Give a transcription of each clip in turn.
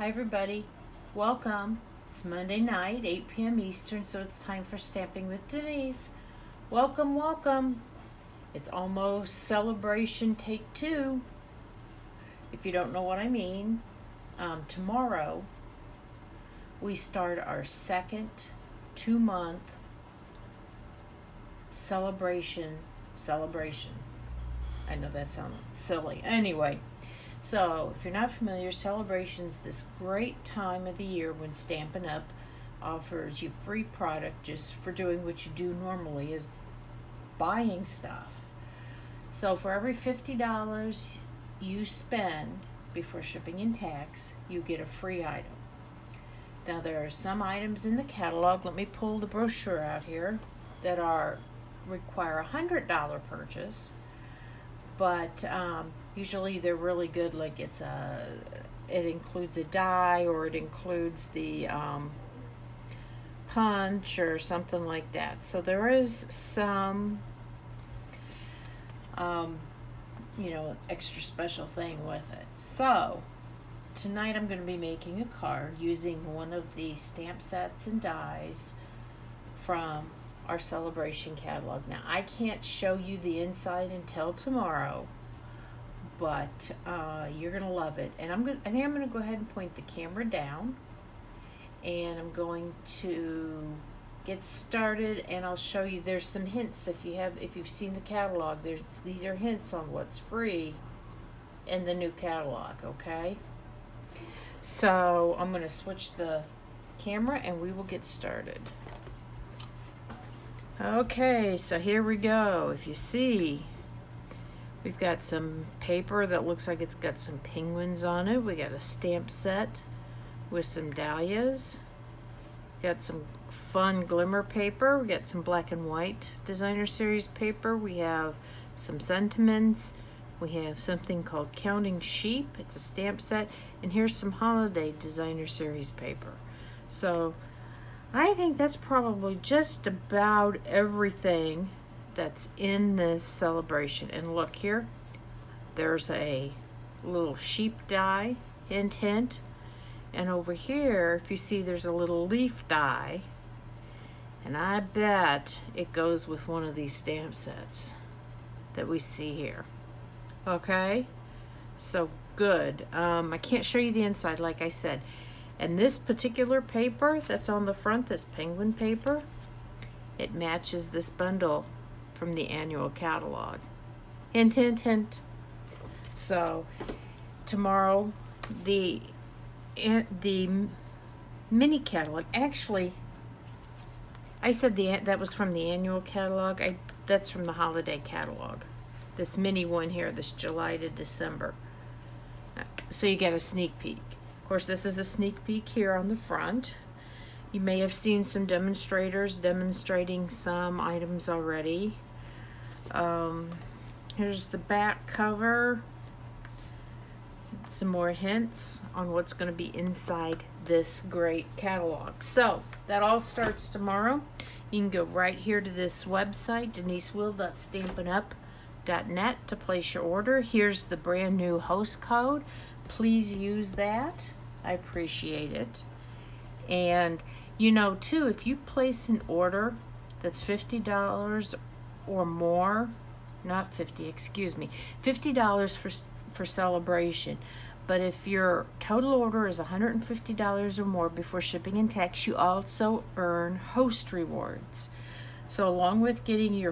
Hi everybody, welcome. It's Monday night, 8 p.m. Eastern, so it's time for Stamping with Denise. Welcome, welcome. It's almost celebration take two. If you don't know what I mean, tomorrow we start our second 2-month celebration. I know that sounds silly. Anyway, so if you're not familiar, celebration's this great time of the year when Stampin' Up! Offers you free product just for doing what you do normally, is buying stuff. So for every $50 you spend before shipping and tax, you get a free item. Now there are some items in the catalog, let me pull the brochure out here, that require a $100 purchase, but usually they're really good. Like it includes a die, or it includes the punch or something like that. So there is some extra special thing with it. So tonight I'm going to be making a card using one of the stamp sets and dies from our celebration catalog. Now I can't show you the inside until tomorrow, but you're gonna love it. And I think I'm gonna go ahead and point the camera down, and I'm going to get started, and I'll show you. There's some hints if you've seen the catalog. These are hints on what's free in the new catalog. Okay, so I'm gonna switch the camera and we will get started. Okay, so here we go. If you see, we've got some paper that looks like it's got some penguins on it. We got a stamp set with some dahlias. Got some fun glimmer paper. We got some black and white designer series paper. We have some sentiments. We have something called Counting Sheep. It's a stamp set. And here's some holiday designer series paper. So I think that's probably just about everything that's in this celebration. And look here, there's a little sheep die, hint hint. And over here, if you see, there's a little leaf die. And I bet it goes with one of these stamp sets that we see here. Okay, so good. I can't show you the inside, like I said. And this particular paper that's on the front, this penguin paper, it matches this bundle from the annual catalog. Hint, hint, hint. So tomorrow, the mini catalog, actually, I said that was from the annual catalog. That's from the holiday catalog. This mini one here, this July to December. So you get a sneak peek. Of course, this is a sneak peek here on the front. You may have seen some demonstrators demonstrating some items already. Here's the back cover. Some more hints on what's going to be inside this great catalog. So that all starts tomorrow. You can go right here to this website, denisewill.stampinup.net, to place your order. Here's the brand new host code. Please use that. I appreciate it. And too, if you place an order that's $50 or more, not 50, excuse me, $50 for celebration, but if your total order is $150 or more before shipping and tax, you also earn host rewards. So along with getting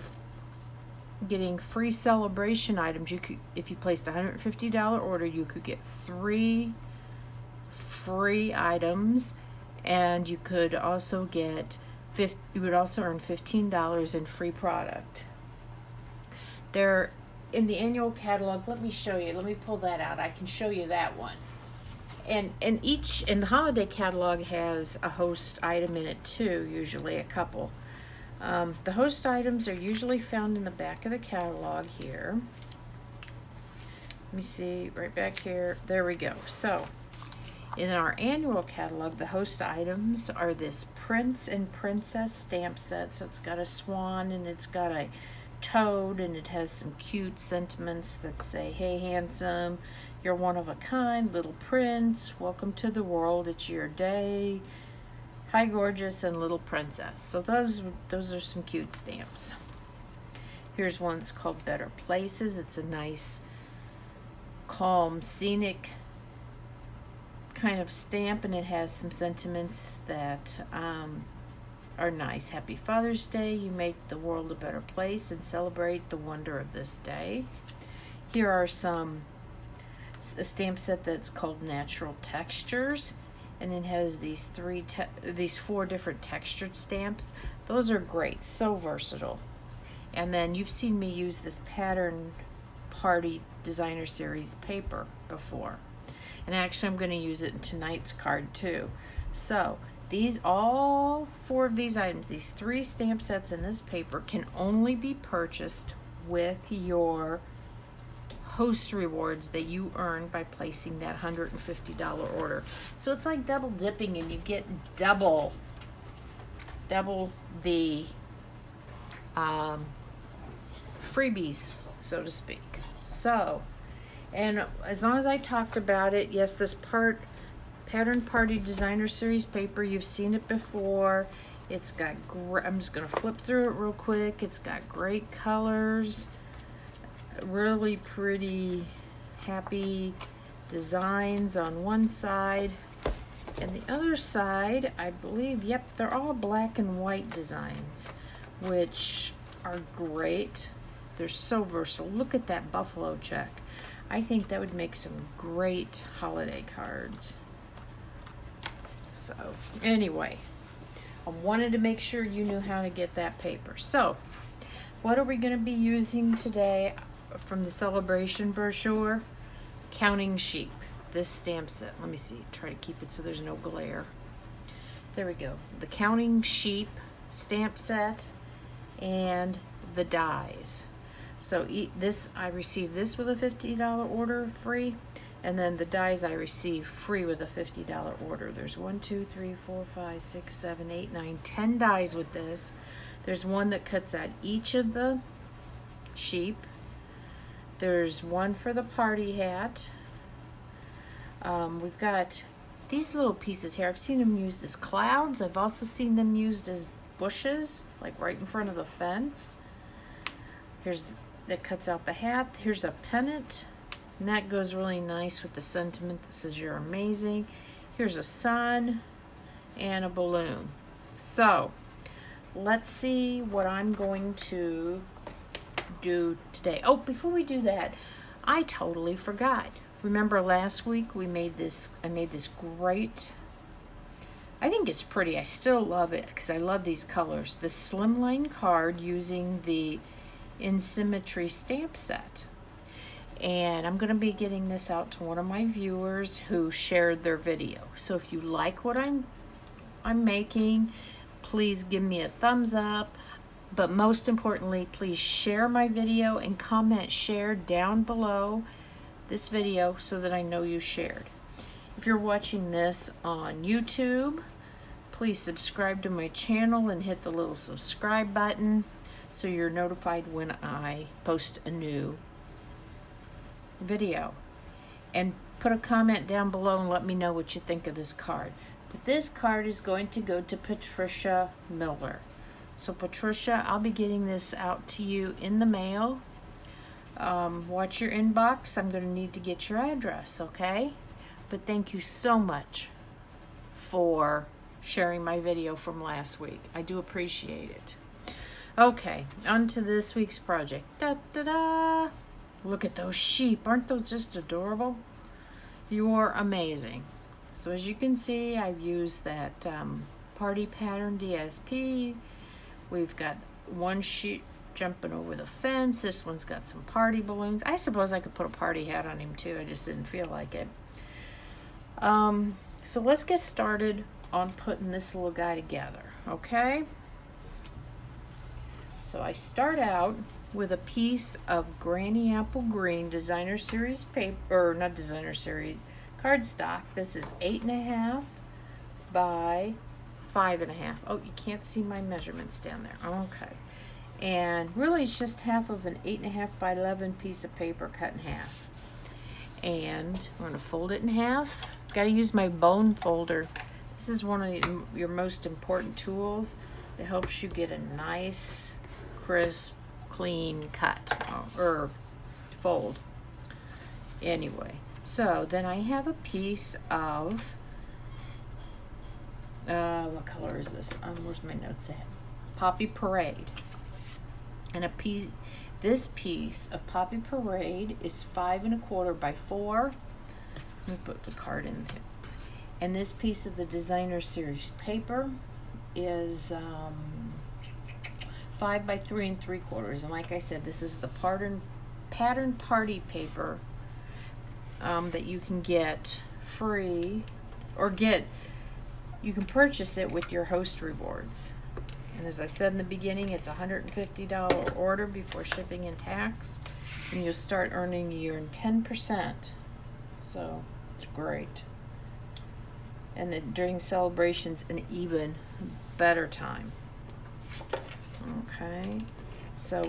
free celebration items, you could, if you placed a $150 order, you could get 3 free items, and you could also you would also earn $15 in free product. They're in the annual catalog. Let me show you. Let me pull that out. I can show you that one. And the holiday catalog has a host item in it too, usually a couple. The host items are usually found in the back of the catalog here. Let me see, right back here. There we go. So in our annual catalog, the host items are this Prince and Princess stamp set. So it's got a swan and it's got a toad, and it has some cute sentiments that say, hey handsome, You're one of a kind, little prince. Welcome to the world. It's your day. Hi, gorgeous, and little princess. So those are some cute stamps. Here's one that's called Better Places. It's a nice, calm, scenic kind of stamp, and it has some sentiments that are nice. Happy Father's Day. You make the world a better place and celebrate the wonder of this day. Here are a stamp set that's called Natural Textures, and it has these four different textured stamps. Those are great, so versatile. And then you've seen me use this Pattern Party Designer Series paper before. And actually I'm going to use it in tonight's card too. So all four of these items, these 3 stamp sets in this paper, can only be purchased with your host rewards that you earn by placing that $150 order. So it's like double dipping, and you get double the freebies, so to speak. So, and as long as I talked about it, yes, this Pattern Party Designer Series paper, you've seen it before. It's got I'm just going to flip through it real quick. It's got great colors, really pretty, happy designs on one side. And the other side, I believe, yep, they're all black and white designs, which are great. They're so versatile. Look at that buffalo check. I think that would make some great holiday cards. So anyway, I wanted to make sure you knew how to get that paper. So what are we going to be using today from the Celebration brochure? Counting Sheep, this stamp set. Let me see, try to keep it so there's no glare. There we go. The Counting Sheep stamp set and the dies. So I received this with a $50 order free, and then the dies I received free with a $50 order. There's 1, 2, 3, 4, 5, 6, 7, 8, 9, 10 dies with this. There's one that cuts out each of the sheep. There's one for the party hat. We've got these little pieces here. I've seen them used as clouds. I've also seen them used as bushes, like right in front of the fence. That cuts out the hat. Here's a pennant, and that goes really nice with the sentiment that says you're amazing. Here's a sun and a balloon. So let's see what I'm going to do today. Oh, before we do that, I totally forgot. Remember last week I made this great, I think it's pretty, I still love it because I love these colors, the slimline card using the In Symmetry stamp set. And I'm going to be getting this out to one of my viewers who shared their video. So if you like what I'm making, please give me a thumbs up. But most importantly, please share my video and comment share down below this video so that I know you shared. If you're watching this on YouTube, please subscribe to my channel and hit the little subscribe button so you're notified when I post a new video. And put a comment down below and let me know what you think of this card. But this card is going to go to Patricia Miller. So Patricia, I'll be getting this out to you in the mail. Watch your inbox. I'm going to need to get your address, okay? But thank you so much for sharing my video from last week. I do appreciate it. Okay, on to this week's project. Da-da-da! Look at those sheep. Aren't those just adorable? You're amazing. So as you can see, I've used that Party Pattern DSP. We've got one sheep jumping over the fence. This one's got some party balloons. I suppose I could put a party hat on him too. I just didn't feel like it. So let's get started on putting this little guy together, okay? So I start out with a piece of Granny Apple Green Designer Series paper, or not Designer Series, cardstock. This is 8.5 by 5.5. Oh, you can't see my measurements down there. Okay. And really it's just half of an 8.5 by 11 piece of paper cut in half. And I'm going to fold it in half. Got to use my bone folder. This is one of your most important tools. It helps you get a nice, crisp, clean cut or fold. Anyway, so then I have a piece of, what color is this? Where's my notes at? Poppy Parade. And this piece of Poppy Parade is 5 1/4 by 4. Let me put the card in here. And this piece of the Designer Series paper is 5 by 3 3/4. And like I said, this is the pattern party paper that you can get free, or you can purchase it with your host rewards. And as I said in the beginning, it's a $150 order before shipping and tax, and you'll start earning your 10%. So it's great. And then during celebrations, an even better time. Okay, so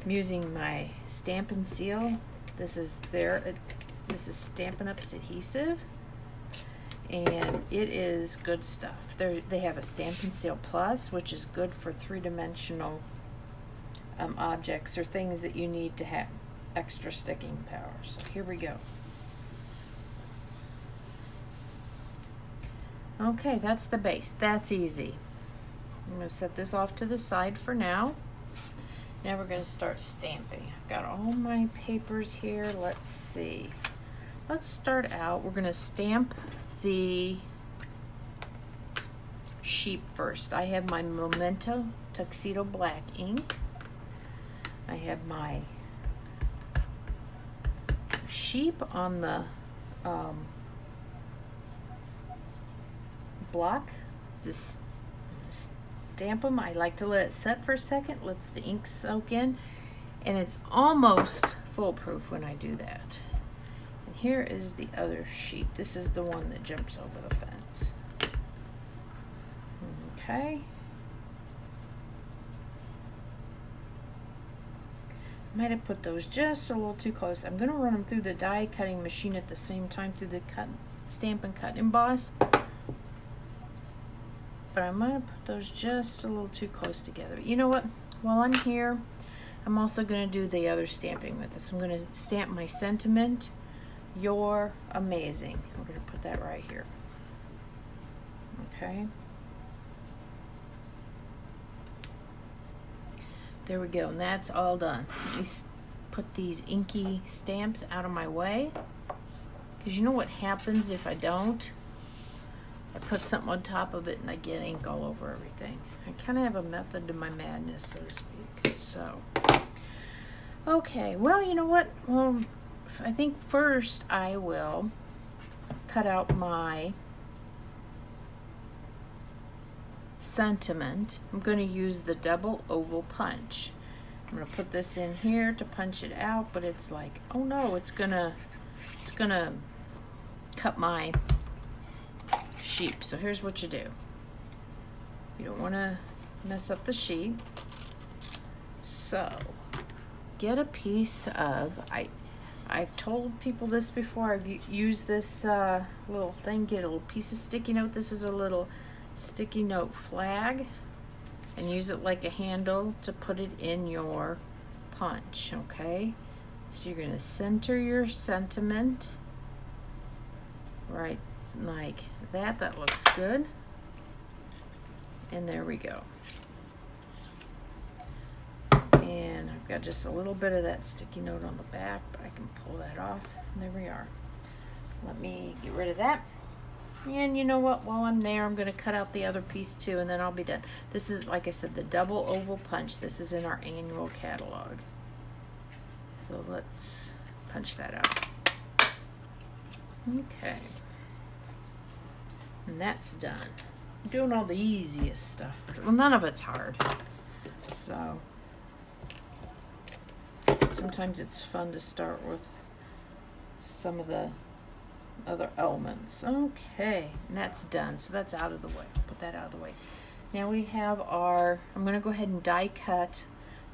I'm using my Stampin' Seal. This is Stampin' Up's adhesive, and it is good stuff. They have a Stampin' Seal Plus, which is good for 3-dimensional objects or things that you need to have extra sticking power. So here we go. Okay, that's the base. That's easy. I'm going to set this off to the side for now. Now we're going to start stamping. I've got all my papers here. Let's see. Let's start out. We're going to stamp the sheep first. I have my Memento Black Ink. I have my sheep on the block. Just stamp them. I like to let it set for a second, lets the ink soak in, and it's almost foolproof when I do that. And here is the other sheep. This is the one that jumps over the fence. Okay. Might have put those just a little too close. I'm going to run them through the die cutting machine at the same time through the stamp and cut emboss. But I might have put those just a little too close together. You know what? While I'm here, I'm also going to do the other stamping with this. I'm going to stamp my sentiment, "You're amazing." I'm going to put that right here. Okay. There we go, and that's all done. Let me put these inky stamps out of my way, because you know what happens if I don't? I put something on top of it and I get ink all over everything. I kind of have a method to my madness, so to speak. So, okay, well, you know what? Well, I think first I will cut out my sentiment. I'm going to use the double oval punch. I'm going to put this in here to punch it out, but it's like, oh no, it's gonna cut my sheep. So here's what you do. You don't want to mess up the sheep. So get a piece of, I've told people this before, I've used this little thing, get a little piece of sticky note. This is a little sticky note flag, and use it like a handle to put it in your punch. Okay, so you're going to center your sentiment right like that. That looks good, and there we go. And I've got just a little bit of that sticky note on the back, but I can pull that off, and there we are. Let me get rid of that. And you know what, while I'm there, I'm going to cut out the other piece too, and then I'll be done. This is, like I said, the double oval punch. This is in our annual catalog. So let's punch that out. Okay. And that's done. I'm doing all the easiest stuff. Well, none of it's hard. So sometimes it's fun to start with some of the other elements. Okay, and that's done. So that's out of the way. Put that out of the way. Now we have our, I'm going to go ahead and die cut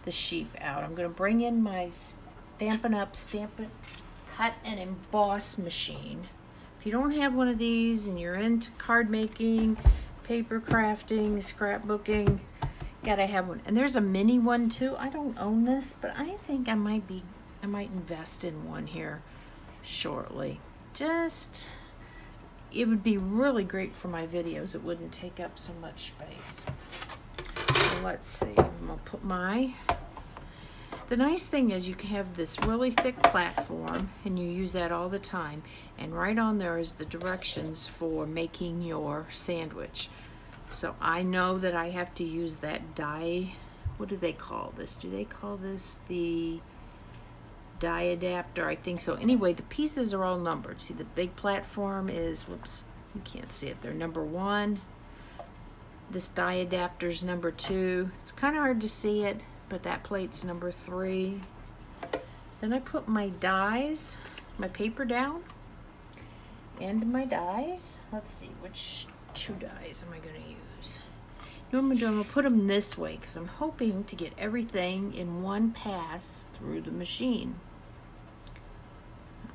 the sheep out. I'm going to bring in my Stampin' Up Stampin' cut and emboss machine. If you don't have one of these and you're into card making, paper crafting, scrapbooking, gotta have one. And there's a mini one too. I don't own this, but I think I might invest in one here shortly. It would be really great for my videos. It wouldn't take up so much space. So let's see, I'm gonna put the nice thing is you can have this really thick platform and you use that all the time, and right on there is the directions for making your sandwich. So I know that I have to use that die, what do they call this? Do they call this the die adapter? I think so. Anyway, the pieces are all numbered. See, the big platform is, whoops, you can't see it. They're number 1. This die adapter is number 2. It's kind of hard to see it, but that plate's number 3. Then I put my dies, my paper down, and my dies. Let's see, which 2 dies am I going to use? You know what I'm going to put them this way because I'm hoping to get everything in one pass through the machine.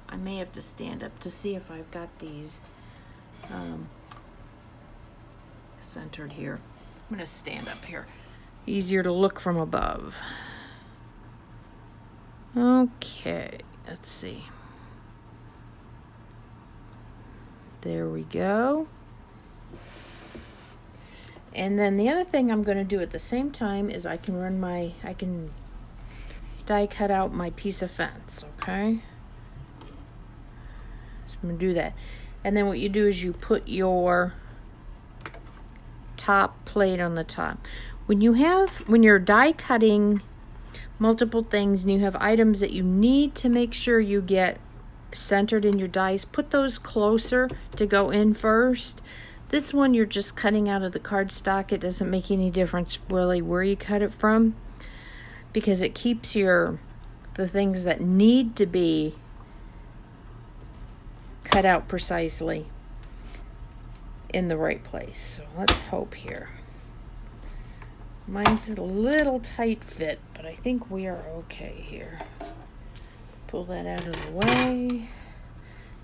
I may have to stand up to see if I've got these centered here. I'm going to stand up here. Easier to look from above. Okay, let's see. There we go. And then the other thing I'm going to do at the same time is I can die cut out my piece of fence, okay? So I'm going to do that. And then what you do is you put your top plate on the top. When you're die cutting multiple things and you have items that you need to make sure you get centered in your dies, put those closer to go in first. This one you're just cutting out of the cardstock. It doesn't make any difference really where you cut it from because it keeps the things that need to be cut out precisely in the right place. So let's hope here. Mine's a little tight fit, but I think we are okay here. Pull that out of the way.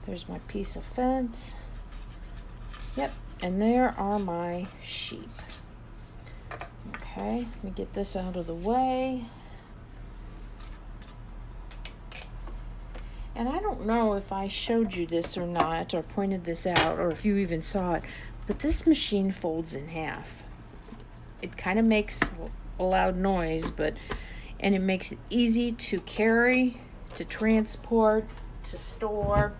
There's my piece of fence. Yep, and there are my sheep. Okay, let me get this out of the way. And I don't know if I showed you this or not, or pointed this out, or if you even saw it, but this machine folds in half. It kind of makes a loud noise, and it makes it easy to carry, to transport, to store.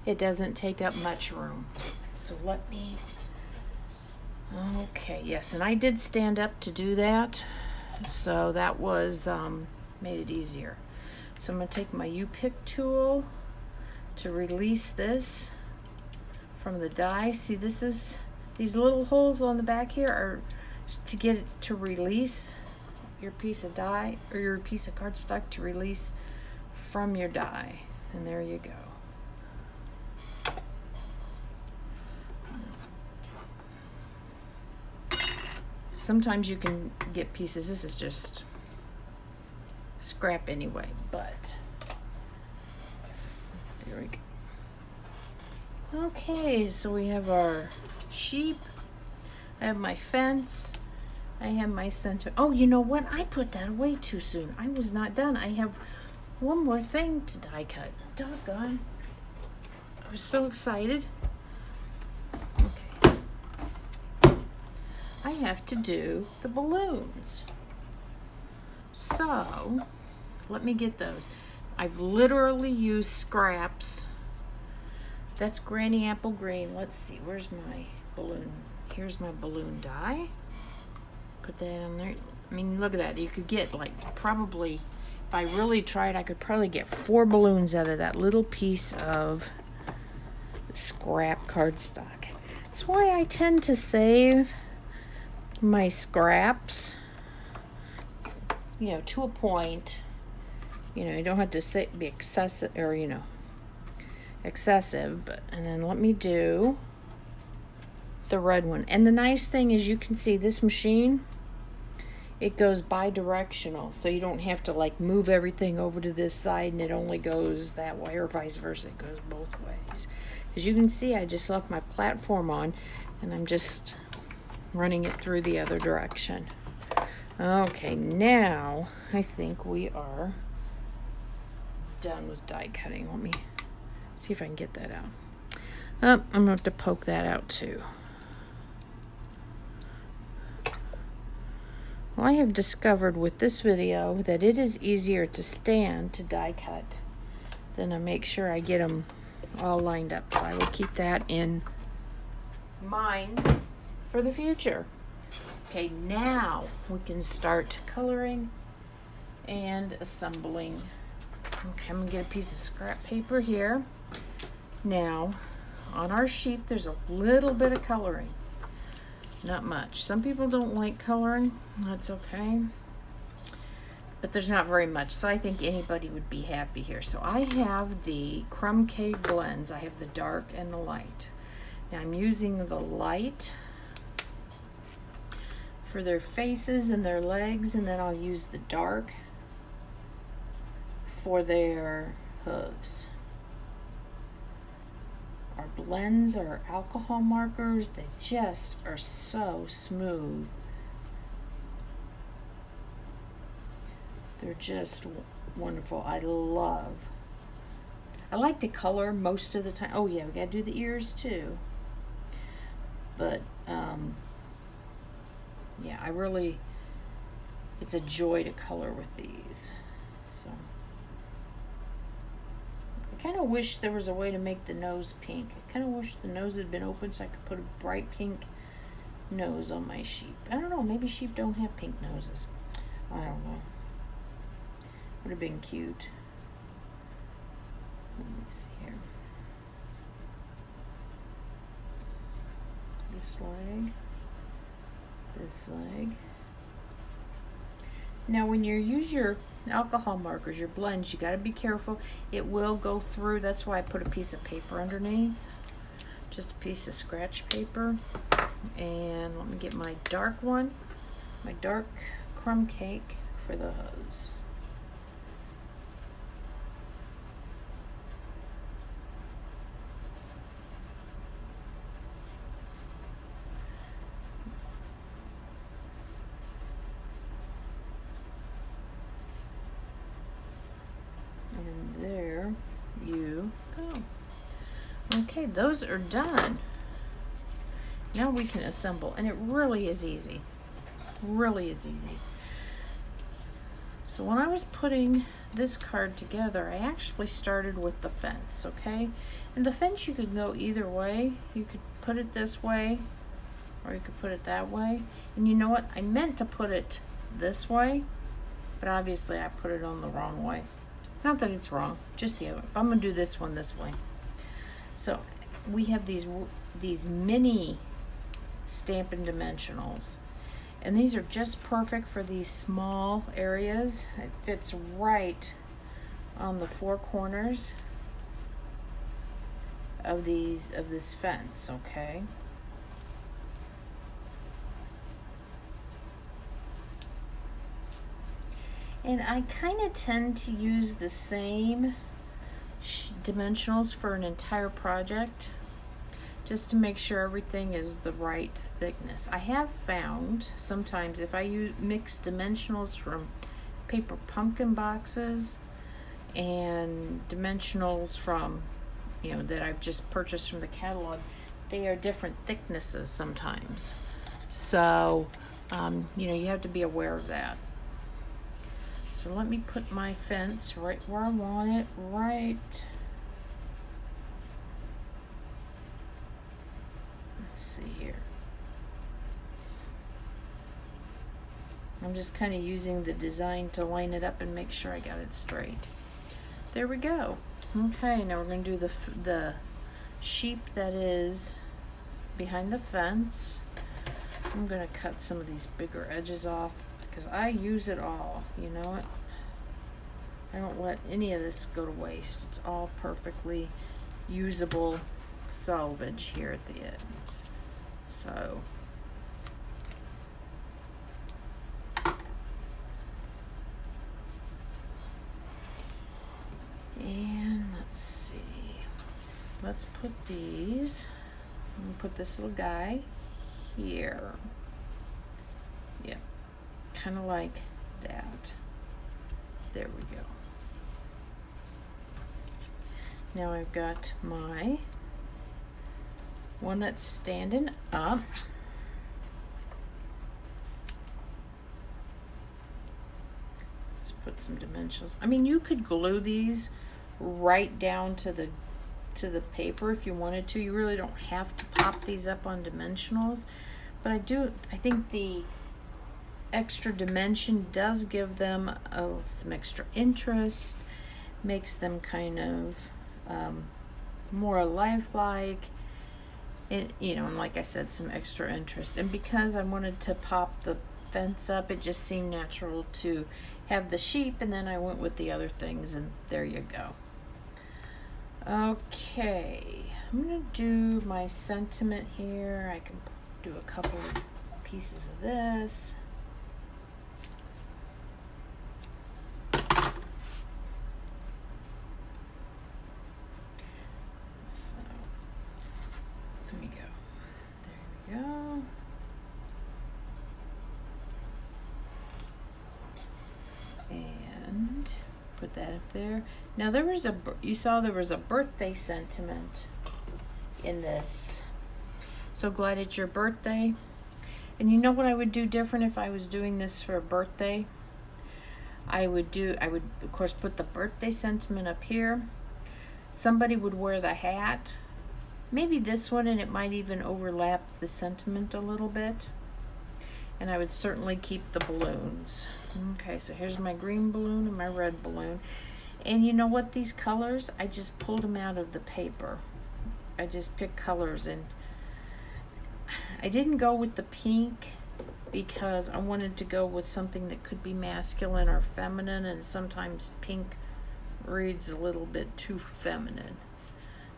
It doesn't take up much room. So let me, okay, yes, and I did stand up to do that, so that was, made it easier. So I'm going to take my U-pick tool to release this from the die. See, these little holes on the back here are to get it to release your piece of die, or your piece of cardstock to release from your die. And there you go. Sometimes you can get pieces. This is just scrap anyway, but there we go. Okay, so we have our sheep. I have my fence. I have my center. Oh, you know what? I put that away too soon. I was not done. I have one more thing to die cut. Doggone. I was so excited. Okay. I have to do the balloons. So, let me get those. I've literally used scraps. That's Granny Apple Green. Let's see, where's my balloon? Here's my balloon die. Put that on there. I mean, look at that. You could get probably, if I really tried, I could probably get 4 balloons out of that little piece of scrap cardstock. That's why I tend to save my scraps, to a point. You don't have to be excessive, or excessive, but, and then let me do the red one. And the nice thing is you can see this machine it goes bi-directional, so you don't have to like move everything over to this side and it only goes that way, or vice versa, it goes both ways. As you can see, I just left my platform on and I'm just running it through the other direction. Okay, now I think we are done with die cutting. Let me see if I can get that out. I'm gonna have to poke that out too. Well, I have discovered with this video that it is easier to stand to die cut than to make sure I get them all lined up. So I will keep that in mind for the future. Okay, now we can start coloring and assembling. Okay, I'm gonna get a piece of scrap paper here. Now, on our sheet, there's a little bit of coloring. Not much. Some people don't like coloring. That's okay. But there's not very much, so I think anybody would be happy here. So I have the Crumb Cake blends. I have the dark and the light. Now I'm using the light for their faces and their legs, and then I'll use the dark for their hooves. Our blends are alcohol markers. They just are so smooth. They're just wonderful. I like to color most of the time. Oh yeah, we gotta do the ears too. But yeah, it's a joy to color with these. So I kind of wish there was a way to make the nose pink. I kind of wish the nose had been open so I could put a bright pink nose on my sheep. I don't know, maybe sheep don't have pink noses. I don't know. Would have been cute. Let me see here. This leg. This leg. Now when you use your alcohol markers, your blends, you got to be careful. It will go through. That's why I put a piece of paper underneath. Just a piece of scratch paper. And let me get my dark one. My dark crumb cake for the hose. And there you go. Okay, those are done. Now we can assemble, and it really is easy. Really is easy. So when I was putting this card together, I actually started with the fence, okay? And the fence, you could go either way. You could put it this way, or you could put it that way. And you know what? I meant to put it this way, but obviously I put it on the wrong way. Not that it's wrong, just the other. I'm gonna do this one this way. So we have these mini Stampin' dimensionals, and these are just perfect for these small areas. It fits right on the four corners of this fence, okay? And I kind of tend to use the same dimensionals for an entire project, just to make sure everything is the right thickness. I have found sometimes if I mix dimensionals from paper pumpkin boxes and dimensionals from, that I've just purchased from the catalog, they are different thicknesses sometimes. So, you have to be aware of that. So let me put my fence right where I want it, right. Let's see here. I'm just kind of using the design to line it up and make sure I got it straight. There we go. Okay, now we're going to do the sheep that is behind the fence. I'm going to cut some of these bigger edges off because I use it all. You know what? I don't let any of this go to waste. It's all perfectly usable salvage here at the ends. So And let's see. Let's put these. I'm gonna put this little guy here. Yep, kind of like that. There we go. Now I've got my one that's standing up. Let's put some dimensionals. I mean, you could glue these right down to the paper if you wanted to. You really don't have to pop these up on dimensionals, but I think the extra dimension does give them some extra interest, makes them kind of more lifelike, and and like I said, some extra interest. And because I wanted to pop the fence up, it just seemed natural to have the sheep, and then I went with the other things, and there you go. Okay, I'm gonna do my sentiment here. I can do a couple of pieces of this. So, there we go. There we go. And put that up there. Now you saw there was a birthday sentiment in this. So glad it's your birthday. And you know what I would do different if I was doing this for a birthday? I would of course put the birthday sentiment up here. Somebody would wear the hat. Maybe this one, and it might even overlap the sentiment a little bit. And I would certainly keep the balloons. Okay, so here's my green balloon and my red balloon. And you know what, these colors, I just pulled them out of the paper. I just picked colors, and I didn't go with the pink because I wanted to go with something that could be masculine or feminine, and sometimes pink reads a little bit too feminine.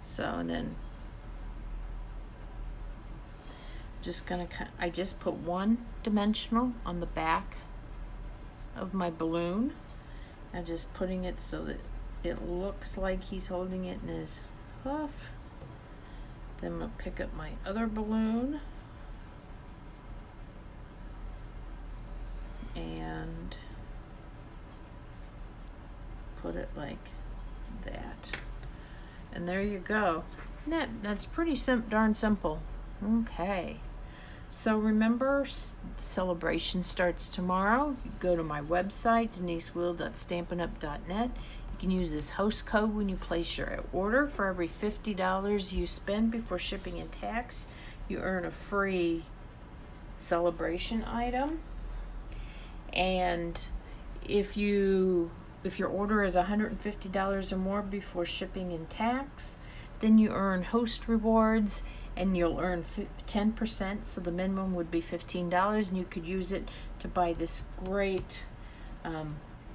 So, and then I just put one dimensional on the back of my balloon. I'm just putting it so that it looks like he's holding it in his hoof. Then I'm gonna pick up my other balloon and put it like that. And there you go. That's pretty darn simple. Okay. So remember, the celebration starts tomorrow. You go to my website, denisewheel.stampinup.net. You can use this host code when you place your order. For every $50 you spend before shipping and tax, you earn a free celebration item. And if your order is $150 or more before shipping and tax, then you earn host rewards, and you'll earn 10%, so the minimum would be $15, and you could use it to buy this great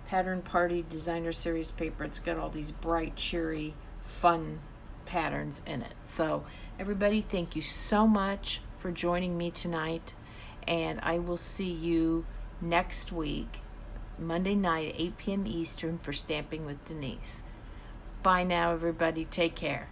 Pattern Party Designer Series paper. It's got all these bright, cheery, fun patterns in it. So everybody, thank you so much for joining me tonight, and I will see you next week, Monday night at 8 p.m. Eastern for Stamping with Denise. Bye now, everybody. Take care.